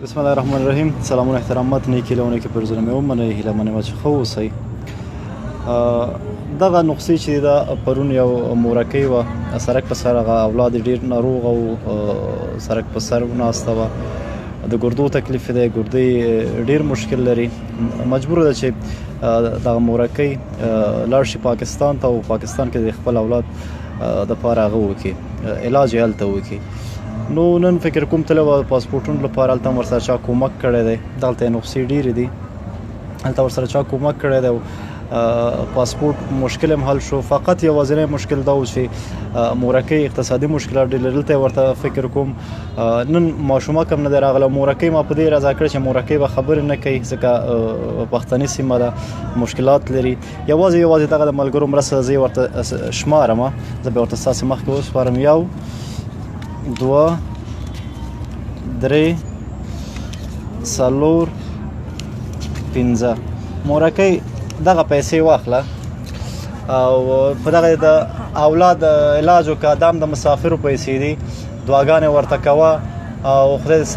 بسم الله الرحمن الرحیم. سلام و احترامات نیکی لونه کې پر زړه مې ومنئ، هیله منم چې ښه اوسئ. دغه نقصې چې دا پرون یو مورکۍ وه، سړک په سر هغه اولاد یې ډېر ناروغه و، سړک په سر ناسته وه، د ګردو تکلیف دی، ګردې ډېر مشکل لري، مجبوره ده چې دغه مورکۍ لاړ شي پاکستان ته او پاکستان کې د خپل اولاد دپاره هغه وکړي، علاج یې هلته وکړي. نو نن فکر کوم تللی وه پاسپورټونو لپاره، هلته هم ورسره چا کومک کړی دی، دلته یې نقصې ډېرې دي، هلته ورسره چا کومک کړی دی، پاسپورټ مشکل هم حل شو. فقط یوازینی مشکل دا و چې مورکۍ اقتصادي مشکلات ډېر لري، دلته یې ورته فکر کوم نن ماشومک هم نه دی راغلی. مورکۍ ما په دې رضا کړې چې مورکۍ به خبرې نه کوي، ځکه پښتني سیمه ده، مشکلات لري. یوازې دغه د ملګرو مرسته زه یې ورته شمارم، زه به ورته ستاسې مخکې وسپارم. 1 2 3 4 5 مورکۍ دغه پیسې واخله او په دغه د اولاد علاج وکړه. دا هم د مسافرو پیسې دي، دعاګانې ورته کوه او خدای دې